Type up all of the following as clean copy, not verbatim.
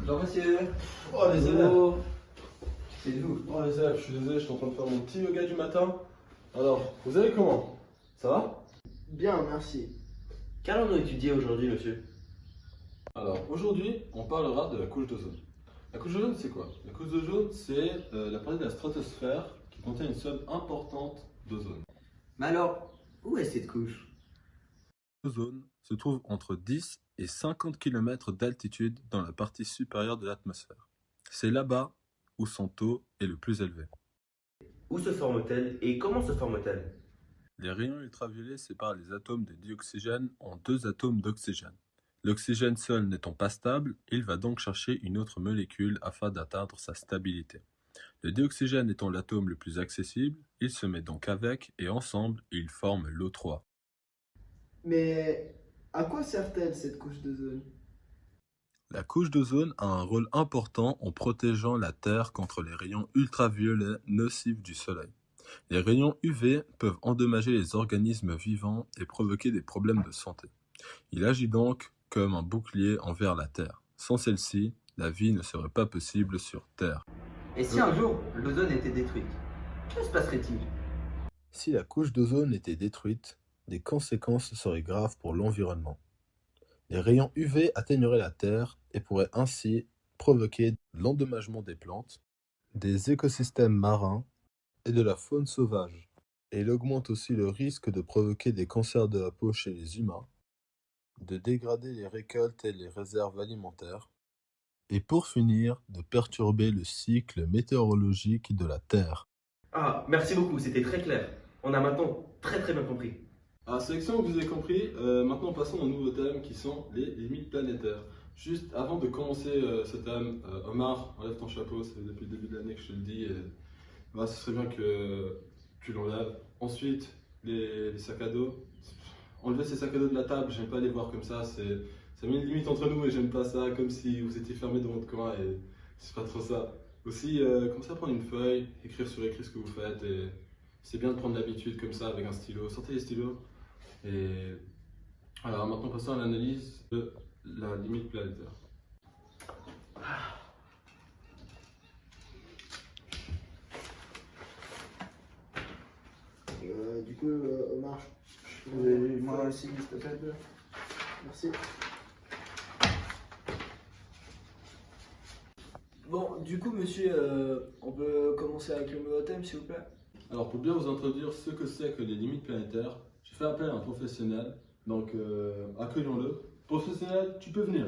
Bonjour monsieur. Oh les élèves. Oh, c'est vous. Oh les élèves, je suis désolé, je suis en train de faire mon petit yoga du matin. Alors, vous allez comment? Ça va? Bien, merci. Qu'allons-nous étudier aujourd'hui, monsieur? Alors, aujourd'hui, on parlera de la couche d'ozone. La couche d'ozone, c'est quoi? La couche d'ozone, c'est la partie de la stratosphère qui contient une somme importante d'ozone. Mais alors, où est cette couche? L'ozone se trouve entre 10 et 50 km d'altitude dans la partie supérieure de l'atmosphère. C'est là-bas où son taux est le plus élevé. Où se forme-t-elle et comment se forme-t-elle? Les rayons ultraviolets séparent les atomes de dioxygène en deux atomes d'oxygène. L'oxygène seul n'étant pas stable, il va donc chercher une autre molécule afin d'atteindre sa stabilité. Le dioxygène étant l'atome le plus accessible, il se met donc avec et ensemble, ils forment l'O3. Mais à quoi sert-elle cette couche d'ozone? La couche d'ozone a un rôle important en protégeant la Terre contre les rayons ultraviolets nocifs du Soleil. Les rayons UV peuvent endommager les organismes vivants et provoquer des problèmes de santé. Il agit donc comme un bouclier envers la Terre. Sans celle-ci, la vie ne serait pas possible sur Terre. Et si un jour l'ozone était détruite, que se passerait-il? Si la couche d'ozone était détruite, les conséquences seraient graves pour l'environnement. Les rayons UV atteigneraient la Terre et pourraient ainsi provoquer l'endommagement des plantes, des écosystèmes marins et de la faune sauvage. Et il augmente aussi le risque de provoquer des cancers de la peau chez les humains, de dégrader les récoltes et les réserves alimentaires, et pour finir, de perturber le cycle météorologique de la Terre. Ah, merci beaucoup, c'était très clair. On a maintenant très bien compris. À sélection que vous avez compris, maintenant passons au nouveau thème qui sont les limites planétaires. Juste avant de commencer ce thème, Omar, enlève ton chapeau, c'est depuis le début de l'année que je te le dis. Et, bah, ce serait bien que tu l'enlèves. Ensuite, les sacs à dos. Enlever ces sacs à dos de la table, j'aime pas les voir comme ça met une limite entre nous et j'aime pas ça, comme si vous étiez fermé dans votre coin et c'est pas trop ça. Aussi, commenccer à prendre une feuille, écrire sur écrit ce que vous faites et c'est bien de prendre l'habitude comme ça avec un stylo. Sortez les stylos. Et alors maintenant passons à l'analyse de la limite planétaire. Omar, Moi aussi, s'il te plaît. merci. Bon, du coup, monsieur, on peut commencer avec le nouveau thème, s'il vous plaît? Alors pour bien vous introduire ce que c'est que les limites planétaires, j'ai fait appel à un professionnel, donc accueillons-le. Professionnel, tu peux venir.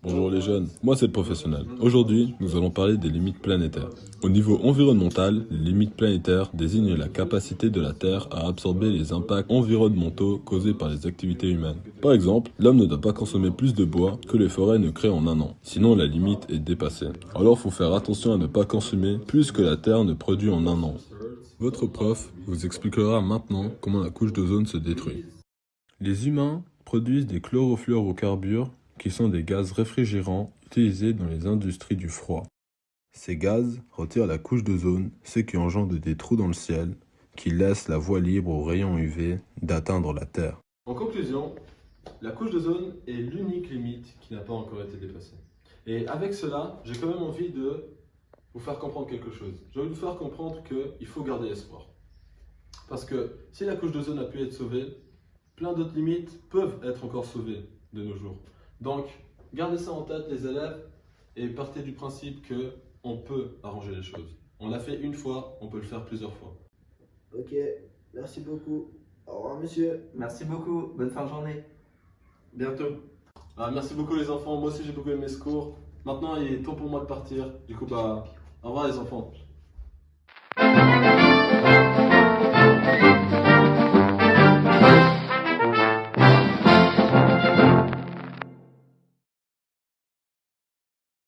Bonjour les jeunes, moi c'est le professionnel. Aujourd'hui, nous allons parler des limites planétaires. Au niveau environnemental, les limites planétaires désignent la capacité de la Terre à absorber les impacts environnementaux causés par les activités humaines. Par exemple, l'homme ne doit pas consommer plus de bois que les forêts ne créent en un an, sinon la limite est dépassée. Alors il faut faire attention à ne pas consommer plus que la Terre ne produit en un an. Votre prof vous expliquera maintenant comment la couche d'ozone se détruit. Les humains produisent des chlorofluorocarbures qui sont des gaz réfrigérants utilisés dans les industries du froid. Ces gaz retirent la couche d'ozone, ce qui engendre des trous dans le ciel, qui laissent la voie libre aux rayons UV d'atteindre la Terre. En conclusion, la couche d'ozone est l'unique limite qui n'a pas encore été dépassée. Et avec cela, j'ai quand même envie de vous faire comprendre quelque chose. J'ai envie de vous faire comprendre qu'il faut garder espoir. Parce que si la couche d'ozone a pu être sauvée, plein d'autres limites peuvent être encore sauvées de nos jours. Donc, gardez ça en tête les élèves et partez du principe qu'on peut arranger les choses. On l'a fait une fois, on peut le faire plusieurs fois. Ok, merci beaucoup. Au revoir, monsieur. Merci beaucoup, bonne fin de journée. Bientôt. Merci beaucoup les enfants, moi aussi j'ai beaucoup aimé ce cours. Maintenant il est temps pour moi de partir. Du coup, au revoir les enfants.